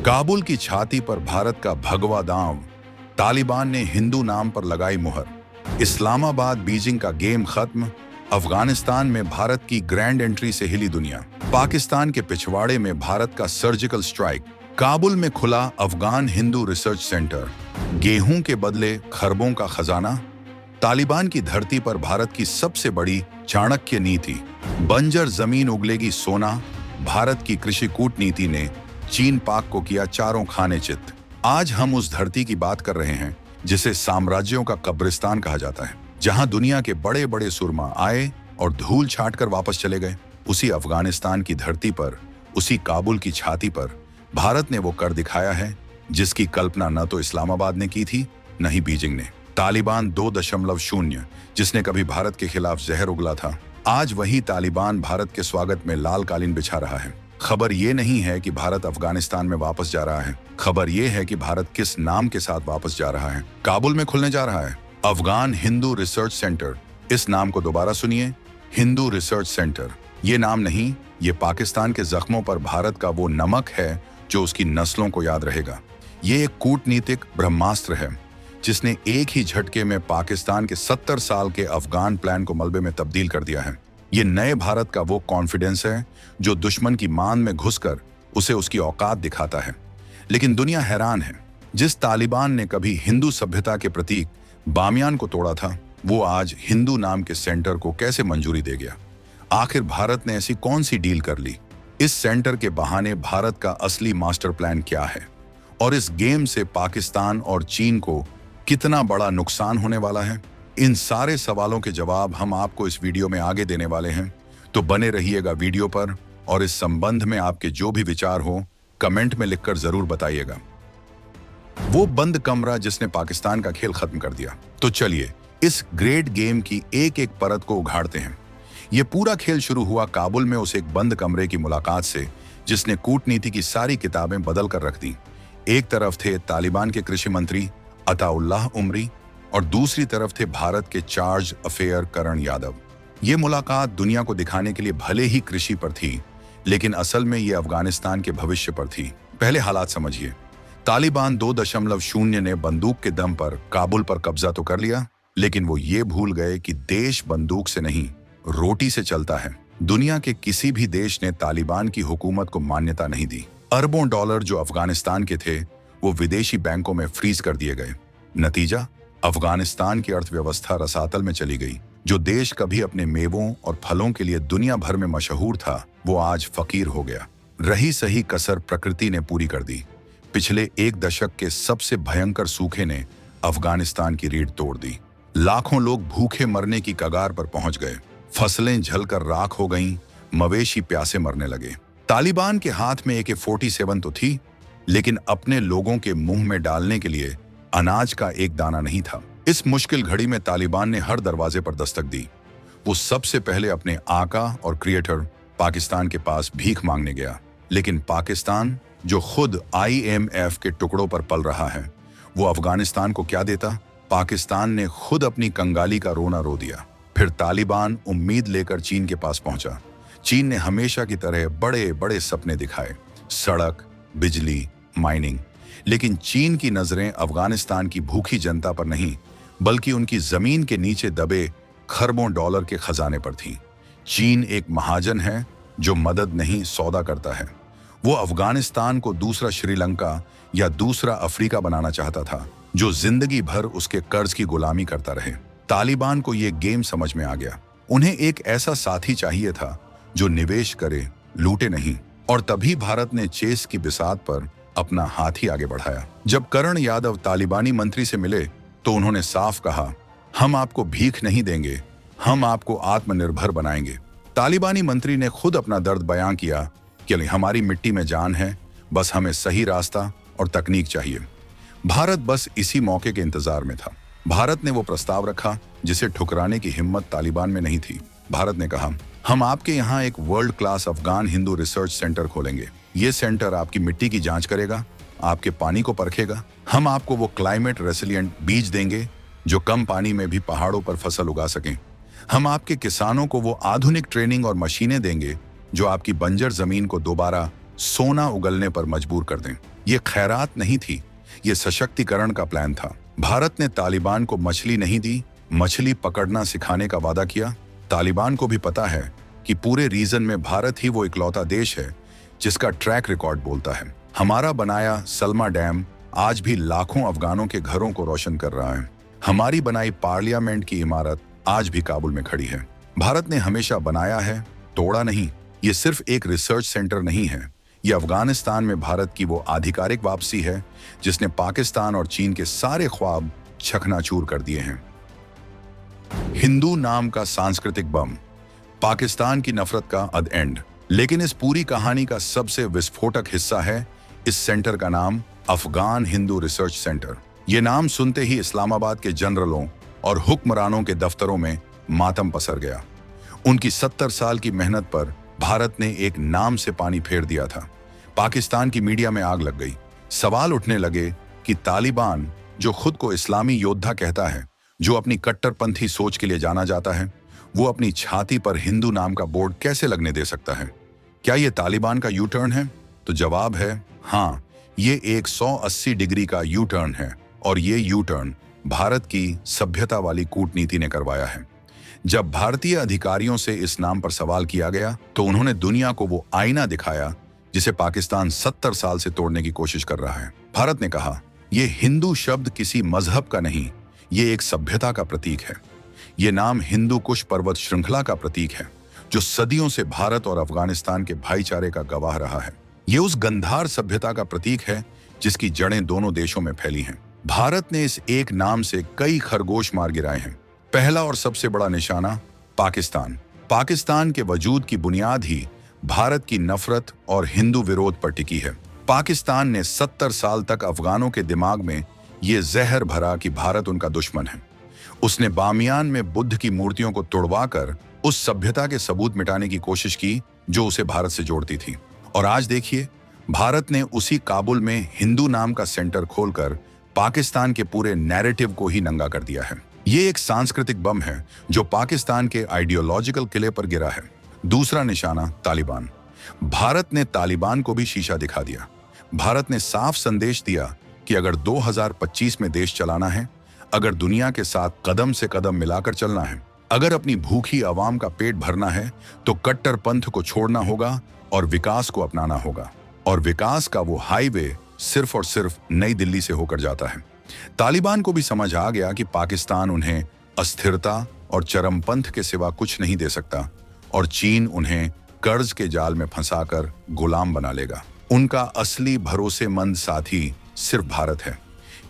काबुल की छाती पर भारत का भगवा दांव, तालिबान ने हिंदू नाम पर लगाई मुहर। इस्लामाबाद बीजिंग का गेम खत्म, अफगानिस्तान में भारत की ग्रैंड एंट्री से हिली दुनिया। पाकिस्तान के पिछवाड़े में भारत का सर्जिकल स्ट्राइक। काबुल में खुला अफगान हिंदू रिसर्च सेंटर। गेहूं के बदले खरबों का खजाना। तालिबान की धरती पर भारत की सबसे बड़ी चाणक्य नीति। बंजर जमीन उगलेगी सोना। भारत की कृषि कूटनीति ने चीन पाक को किया चारों खाने चित। आज हम उस धरती की बात कर रहे हैं जिसे साम्राज्यों का कब्रिस्तान कहा जाता है, जहां दुनिया के बड़े बड़े सुरमा आए और धूल छाट कर वापस चले गए। उसी अफगानिस्तान की धरती पर, उसी काबुल की छाती पर भारत ने वो कर दिखाया है जिसकी कल्पना न तो इस्लामाबाद ने की थी, न ही बीजिंग ने। तालिबान 2.0 जिसने कभी भारत के खिलाफ जहर उगला था, आज वही तालिबान भारत के स्वागत में लाल कालीन बिछा रहा है। खबर ये नहीं है कि भारत अफगानिस्तान में वापस जा रहा है, खबर ये है कि भारत किस नाम के साथ वापस जा रहा है। काबुल में खुलने जा रहा है अफगान हिंदू रिसर्च सेंटर। इस नाम को दोबारा सुनिए, हिंदू रिसर्च सेंटर। ये नाम नहीं, ये पाकिस्तान के जख्मों पर भारत का वो नमक है जो उसकी नस्लों को याद रहेगा। ये एक कूटनीतिक ब्रह्मास्त्र है जिसने एक ही झटके में पाकिस्तान के 70 साल के अफगान प्लान को मलबे में तब्दील कर दिया है। ये नए भारत का वो कॉन्फिडेंस है जो दुश्मन की मान में घुसकर उसे उसकी औकात दिखाता है। लेकिन दुनिया हैरान है, जिस तालिबान ने कभी हिंदू सभ्यता के प्रतीक बामियान को तोड़ा था, वो आज हिंदू नाम के सेंटर को कैसे मंजूरी दे गया। आखिर भारत ने ऐसी कौन सी डील कर ली? इस सेंटर के बहाने भारत का असली मास्टर प्लान क्या है, और इस गेम से पाकिस्तान और चीन को कितना बड़ा नुकसान होने वाला है? इन सारे सवालों के जवाब हम आपको इस वीडियो में आगे देने वाले हैं, तो बने रहिएगा वीडियो पर। और इस संबंध में आपके जो भी विचार हो कमेंट में लिखकर जरूर बताइएगा। वो बंद कमरा जिसने पाकिस्तान का खेल खत्म कर दिया। तो चलिए इस ग्रेट गेम की एक एक परत को उघाड़ते हैं। ये पूरा खेल शुरू हुआ काबुल में उस एक बंद कमरे की मुलाकात से जिसने कूटनीति की सारी किताबें बदल कर रख दी। एक तरफ थे तालिबान के कृषि मंत्री अताउल्लाह उमरी और दूसरी तरफ थे भारत के चार्ज अफेयर करण यादव। ये मुलाकात दुनिया को दिखाने के लिए भले ही कृषि पर थी, लेकिन असल में ये अफगानिस्तान के भविष्य पर थी। पहले हालात समझिए। तालिबान 2.0 ने बंदूक के दम पर काबुल पर कब्जा तो कर लिया, लेकिन वो ये भूल गए कि देश बंदूक से नहीं, रोटी से चलता है। दुनिया के किसी भी देश ने तालिबान की हुकूमत को मान्यता नहीं दी। अरबों डॉलर जो अफगानिस्तान के थे, वो विदेशी बैंकों में फ्रीज कर दिए गए। नतीजा, अफगानिस्तान की अर्थव्यवस्था रसातल में चली गई। जो देश कभी अपने मेवों और फलों के लिए दुनिया भर में मशहूर था, वो आज फकीर हो गया। रही सही कसर प्रकृति ने पूरी कर दी। पिछले एक दशक के सबसे भयंकर सूखे ने अफगानिस्तान की रीढ़ तोड़ दी। लाखों लोग भूखे मरने की कगार पर पहुंच गए। फसलें जलकर राख हो गईं, मवेशी प्यासे मरने लगे। तालिबान के हाथ में AK-47 तो थी, लेकिन अपने लोगों के मुंह में डालने के लिए अनाज का एक दाना नहीं था। इस मुश्किल घड़ी में तालिबान ने हर दरवाजे पर दस्तक दी। वो सबसे पहले अपने आका और क्रिएटर पाकिस्तान के पास भीख मांगने गया। लेकिन पाकिस्तान, जो खुद IMF के टुकड़ों पर पल रहा है, वो अफगानिस्तान को क्या देता? पाकिस्तान ने खुद अपनी कंगाली का रोना रो दिया। फिर तालिबान उम्मीद लेकर चीन के पास पहुंचा। चीन ने हमेशा की तरह बड़े बड़े सपने दिखाए, सड़क, बिजली, माइनिंग। लेकिन चीन की नजरें अफगानिस्तान की भूखी जनता पर नहीं, बल्कि उनकी जमीन के नीचे दबे खरबों डॉलर के खजाने पर थी। चीन एक महाजन है जो मदद नहीं, सौदा करता है। वो अफगानिस्तान को दूसरा श्रीलंका या दूसरा अफ्रीका बनाना चाहता था, जो जिंदगी भर उसके कर्ज की गुलामी करता रहे। तालिबान को ये गेम समझ में आ गया। उन्हें एक ऐसा साथी चाहिए था जो निवेश करे, लूटे नहीं। और तभी भारत ने चेस की बिसात पर अपना हाथ ही आगे बढ़ाया। जब करण यादव तालिबानी मंत्री से मिले तो उन्होंने साफ कहा, हम आपको भीख नहीं देंगे, हम आपको आत्मनिर्भर बनाएंगे। तालिबानी मंत्री ने खुद अपना दर्द बयां किया कि हमारी मिट्टी में जान है, बस हमें सही रास्ता और तकनीक चाहिए। भारत बस इसी मौके के इंतजार में था। भारत ने वो प्रस्ताव रखा जिसे ठुकराने की हिम्मत तालिबान में नहीं थी। भारत ने कहा, हम आपके यहाँ एक world class Afghan Hindu research centre खोलेंगे। ये सेंटर आपकी मिट्टी की जांच करेगा, आपके पानी को परखेगा। हम आपको वो क्लाइमेट रेसिलिएंट बीज देंगे जो कम पानी में भी पहाड़ों पर फसल उगा सकें। हम आपके किसानों को वो आधुनिक ट्रेनिंग और मशीनें देंगे जो आपकी बंजर जमीन को दोबारा सोना उगलने पर मजबूर कर दें। ये खैरात नहीं थी, ये सशक्तिकरण का प्लान था। भारत ने तालिबान को मछली नहीं दी, मछली पकड़ना सिखाने का वादा किया। तालिबान को भी पता है कि पूरे रीजन में भारत ही वो इकलौता देश है जिसका ट्रैक रिकॉर्ड बोलता है। हमारा बनाया सलमा डैम आज भी लाखों अफगानों के घरों को रोशन कर रहा है। हमारी बनाई पार्लियामेंट की इमारत आज भी काबुल में खड़ी है। भारत ने हमेशा बनाया है, तोड़ा नहीं। ये सिर्फ एक रिसर्च सेंटर नहीं है, ये अफगानिस्तान में भारत की वो आधिकारिक वापसी है जिसने पाकिस्तान और चीन के सारे ख्वाब चकनाचूर कर दिए हैं। हिंदू नाम का सांस्कृतिक बम, पाकिस्तान की नफरत का अद एंड। लेकिन इस पूरी कहानी का सबसे विस्फोटक हिस्सा है इस सेंटर का नाम अफगान हिंदू रिसर्च सेंटर। ये नाम सुनते ही इस्लामाबाद के जनरलों और हुक्मरानों के दफ्तरों में मातम पसर गया। उनकी 70 साल की मेहनत पर भारत ने एक नाम से पानी फेर दिया था। पाकिस्तान की मीडिया में आग लग गई। सवाल उठने लगे कि तालिबान, जो खुद को इस्लामी योद्धा कहता है, जो अपनी कट्टरपंथी सोच के लिए जाना जाता है, वो अपनी छाती पर हिंदू नाम का बोर्ड कैसे लगने दे सकता है? क्या ये तालिबान का यू टर्न है? तो जवाब है हाँ, ये एक 180 डिग्री का यू टर्न है। और ये यू टर्न भारत की सभ्यता वाली कूटनीति ने करवाया है। जब भारतीय अधिकारियों से इस नाम पर सवाल किया गया तो उन्होंने दुनिया को वो आईना दिखाया जिसे पाकिस्तान 70 साल से तोड़ने की कोशिश कर रहा है। भारत ने कहा, ये हिंदू शब्द किसी मजहब का नहीं, ये एक सभ्यता का प्रतीक है। ये नाम हिंदू कुश पर्वत श्रृंखला का प्रतीक है जो सदियों से भारत और अफगानिस्तान के भाईचारे का गवाह रहा है। ये उस गंधार सभ्यता का प्रतीक है जिसकी जड़ें दोनों देशों में फैली हैं। भारत ने इस एक नाम से कई खरगोश मार गिराए हैं। पहला और सबसे बड़ा निशाना पाकिस्तान। पाकिस्तान के वजूद की बुनियाद ही भारत की नफरत और हिंदू विरोध पर टिकी है। पाकिस्तान ने 70 साल तक अफगानों के दिमाग में ये जहर भरा कि भारत उनका दुश्मन है। उसने बामियान में बुद्ध की मूर्तियों को तोड़वाकर उस सभ्यता के सबूत मिटाने की कोशिश की जो उसे भारत से जोड़ती थी। और आज देखिए, भारत ने उसी काबुल में हिंदू नाम का सेंटर खोलकर पाकिस्तान के पूरे नैरेटिव को ही नंगा कर दिया है। ये एक सांस्कृतिक बम है जो पाकिस्तान के आइडियोलॉजिकल किले पर गिरा है। दूसरा निशाना तालिबान। भारत ने तालिबान को भी शीशा दिखा दिया। भारत ने साफ संदेश दिया कि अगर 2025 में देश चलाना है, अगर दुनिया के साथ कदम से कदम मिलाकर चलना है, अगर अपनी भूखी आवाम का पेट भरना है, तो कट्टरपंथ को छोड़ना होगा और विकास को अपनाना होगा। और विकास का वो हाईवे सिर्फ और सिर्फ नई दिल्ली से होकर जाता है। तालिबान को भी समझ आ गया कि पाकिस्तान उन्हें अस्थिरता और चरमपंथ के सिवा कुछ नहीं दे सकता और चीन उन्हें कर्ज के जाल में फंसाकर गुलाम बना लेगा। उनका असली भरोसेमंद साथी सिर्फ भारत है।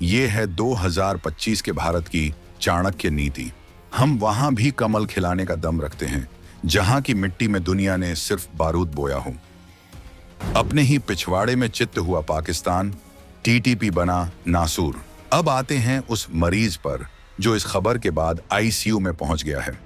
ये है 2025 के भारत की चाणक्य नीति। हम वहां भी कमल खिलाने का दम रखते हैं जहां की मिट्टी में दुनिया ने सिर्फ बारूद बोया हो। अपने ही पिछवाड़े में चित्त हुआ पाकिस्तान, टीटीपी बना नासूर। अब आते हैं उस मरीज पर जो इस खबर के बाद आईसीयू में पहुंच गया है,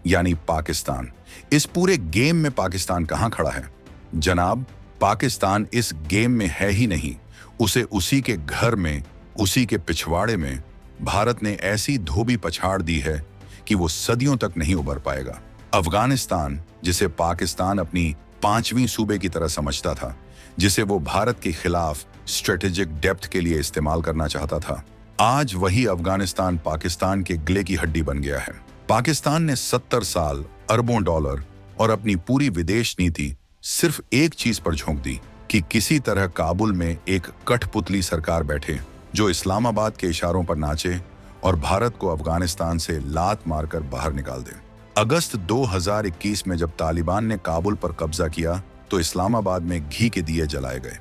यानी पाकिस्तान। इस पूरे गेम में पाकिस्तान कहां खड़ा है? जनाब, पाकिस्तान इस गेम में है ही नहीं। उसे उसी के घर में, उसी के पिछवाड़े में भारत ने ऐसी धोबी पछाड़ दी है कि वो सदियों तक नहीं उबर पाएगा। अफगानिस्तान, जिसे पाकिस्तान अपनी 5वीं सूबे की तरह समझता था, जिसे वो भारत के खिलाफ स्ट्रेटेजिक डेप्थ के लिए इस्तेमाल करना चाहता था, आज वही अफगानिस्तान पाकिस्तान के गले की हड्डी बन गया है। पाकिस्तान ने 70 साल, अरबों डॉलर और अपनी पूरी विदेश नीति सिर्फ एक चीज पर झोंक दी कि किसी तरह काबुल में एक कठपुतली सरकार बैठे जो इस्लामाबाद के इशारों पर नाचे और भारत को अफगानिस्तान से लात मारकर बाहर निकाल दे। अगस्त 2021 में जब तालिबान ने काबुल पर कब्जा किया तो इस्लामाबाद में घी के दिए जलाए गए।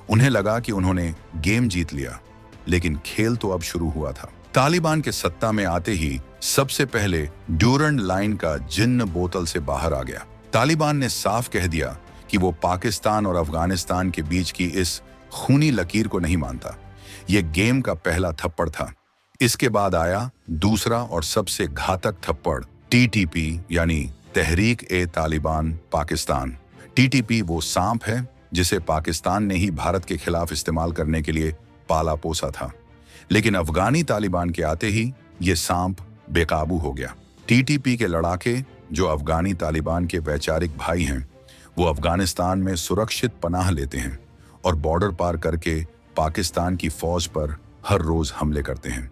उन्हें लगा कि उन्होंने गेम जीत लिया, लेकिन खेल तो अब शुरू हुआ था। तालिबान के सत्ता में आते ही सबसे पहले ड्यूरंड लाइन का जिन्न बोतल से बाहर आ गया। तालिबान ने साफ कह दिया कि वो पाकिस्तान और अफगानिस्तान के बीच की इस खूनी लकीर को नहीं मानता। ये गेम का पहला थप्पड़ था। इसके बाद आया दूसरा और सबसे घातक थप्पड़, टीटीपी यानी तहरीक ए तालिबान पाकिस्तान। टीटीपी वो सांप है जिसे पाकिस्तान ने ही भारत के खिलाफ इस्तेमाल करने के लिए पाला पोसा था, लेकिन अफगानी तालिबान के आते ही ये सांप बेकाबू हो गया। टीटीपी के लड़ाके, जो अफगानी तालिबान के वैचारिक भाई हैं, वो अफगानिस्तान में सुरक्षित पनाह लेते हैं और बॉर्डर पार करके पाकिस्तान की फौज पर हर रोज हमले करते हैं।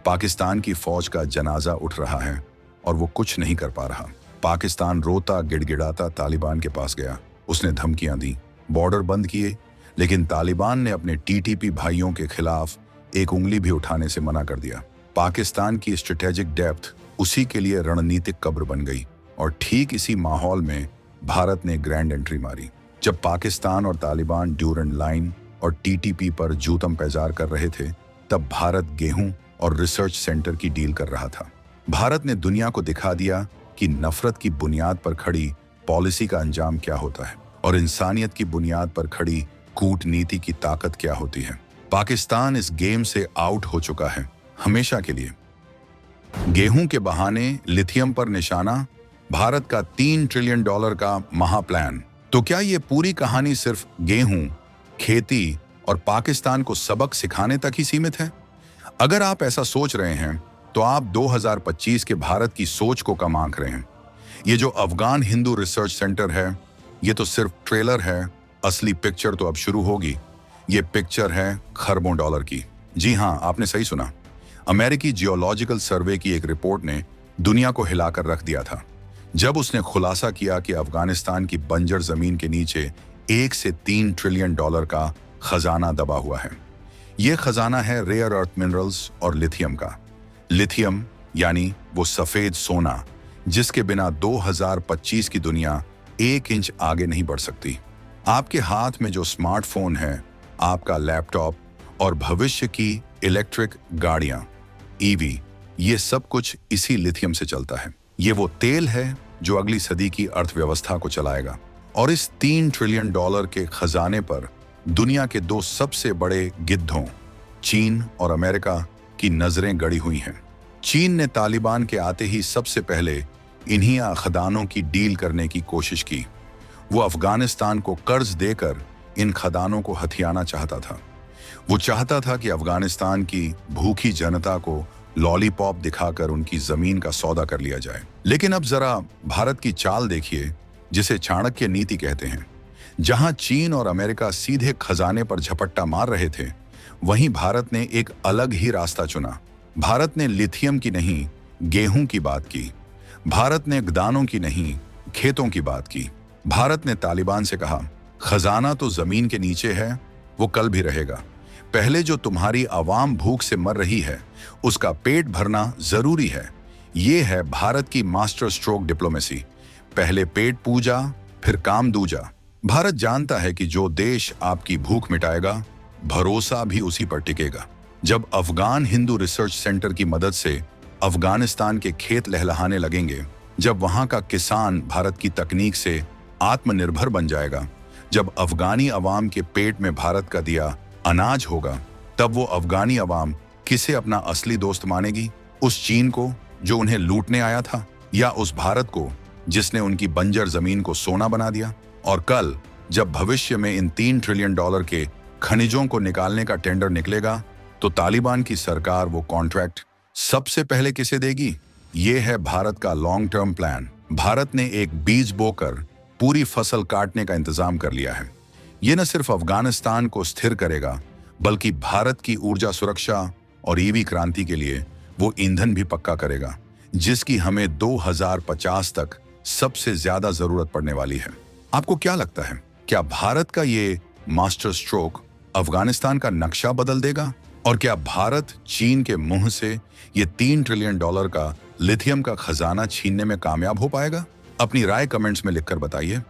पाकिस्तान की फौज का जनाजा उठ रहा है और वो कुछ नहीं कर पा रहा। पाकिस्तान रोता गिड़गिड़ाता तालिबान के पास गया। उसने धमकियां दी, बॉर्डर बंद किए, लेकिन तालिबान ने अपने टीटीपी भाइयों के खिलाफ एक उंगली भी उठाने से मना कर दिया। पाकिस्तान की स्ट्रेटेजिक डेप्थ उसी के लिए रणनीतिक कब्र बन गई और ठीक इसी माहौल में भारत ने ग्रैंड एंट्री मारी। जब पाकिस्तान और तालिबान ड्यूरेंट लाइन और टीटीपी पर जूतम पैजार कर रहे थे, तब भारत गेहूं और रिसर्च सेंटर की डील कर रहा था। भारत ने दुनिया को दिखा दिया कि नफरत की बुनियाद पर खड़ी पॉलिसी का अंजाम क्या होता है और इंसानियत की बुनियाद पर खड़ी कूटनीति की ताकत क्या होती है। पाकिस्तान इस गेम से आउट हो चुका है हमेशा के लिए। गेहूं के बहाने लिथियम पर निशाना, भारत का $3 ट्रिलियन का महाप्लान। तो क्या ये पूरी कहानी सिर्फ गेहूं, खेती और पाकिस्तान को सबक सिखाने तक ही सीमित है? अगर आप ऐसा सोच रहे हैं तो आप 2025 के भारत की सोच को कम आंक रहे हैं। ये जो अफगान हिंदू रिसर्च सेंटर है, ये तो सिर्फ ट्रेलर है, असली पिक्चर तो अब शुरू होगी। ये पिक्चर है खरबों डॉलर की। जी हाँ, आपने सही सुना। अमेरिकी जियोलॉजिकल सर्वे की एक रिपोर्ट ने दुनिया को हिलाकर रख दिया था जब उसने खुलासा किया कि अफगानिस्तान की बंजर जमीन के नीचे 1 से 3 ट्रिलियन डॉलर का खजाना दबा हुआ है। यह खजाना है रेयर अर्थ मिनरल्स और लिथियम का। लिथियम यानी वो सफेद सोना जिसके बिना 2025 की दुनिया 1 इंच आगे नहीं बढ़ सकती। आपके हाथ में जो स्मार्टफोन है, आपका लैपटॉप और भविष्य की इलेक्ट्रिक गाड़ियां, ईवी, ये सब कुछ इसी लिथियम से चलता है। ये वो तेल है जो अगली सदी की अर्थव्यवस्था को चलाएगा। और इस $3 ट्रिलियन के खजाने पर दुनिया के 2 सबसे बड़े गिद्धों, चीन और अमेरिका, की नजरें गड़ी हुई हैं। चीन ने तालिबान के आते ही सबसे पहले इन्हीं खदानों की डील करने की कोशिश की। वो अफगानिस्तान को कर्ज देकर इन खदानों को हथियाना चाहता था। वो चाहता था कि अफगानिस्तान की भूखी जनता को लॉलीपॉप दिखाकर उनकी जमीन का सौदा कर लिया जाए। लेकिन अब जरा भारत की चाल देखिए, जिसे चाणक्य नीति कहते हैं। जहां चीन और अमेरिका सीधे खजाने पर झपट्टा मार रहे थे, वहीं भारत ने एक अलग ही रास्ता चुना। भारत ने लिथियम की नहीं, गेहूं की बात की। भारत ने गदानों की नहीं, खेतों की बात की। भारत ने तालिबान से कहा, खजाना तो जमीन के नीचे है, वो कल भी रहेगा। पहले जो तुम्हारी आवाम भूख से मर रही है, उसका पेट भरना जरूरी है। ये है भारत की मास्टर स्ट्रोक डिप्लोमेसी। पहले पेट पूजा, फिर काम दूजा। भारत जानता है कि जो देश आपकी भूख मिटाएगा, भरोसा भी उसी पर टिकेगा। जब अफगान हिंदू रिसर्च सेंटर की मदद से अफगानिस्तान के खेत लहलहाने लगेंगे, जब वहां का किसान भारत की तकनीक से आत्मनिर्भर बन जाएगा, जब अफगानी अवाम के पेट में भारत का दिया अनाज होगा, तब वो अफगानी अवाम किसे अपना असली दोस्त मानेगी? उस चीन को जो उन्हें लूटने आया था, या उस भारत को जिसने उनकी बंजर जमीन को सोना बना दिया? और कल जब भविष्य में इन $3 ट्रिलियन के खनिजों को निकालने का टेंडर निकलेगा, तो तालिबान की सरकार वो कॉन्ट्रैक्ट सबसे पहले किसे देगी? ये है भारत का लॉन्ग टर्म प्लान। भारत ने एक बीज बोकर पूरी फसल काटने का इंतजाम कर लिया है। ये न सिर्फ अफगानिस्तान को स्थिर करेगा, बल्कि भारत की ऊर्जा सुरक्षा और ईवी क्रांति के लिए वो ईंधन भी पक्का करेगा, जिसकी हमें 2050 तक सबसे ज्यादा जरूरत पड़ने वाली है। आपको क्या लगता है, क्या भारत का ये मास्टर स्ट्रोक अफगानिस्तान का नक्शा बदल देगा? और क्या भारत चीन के मुंह से ये $3 ट्रिलियन का लिथियम का खजाना छीनने में कामयाब हो पाएगा? अपनी राय कमेंट्स में लिखकर बताइए।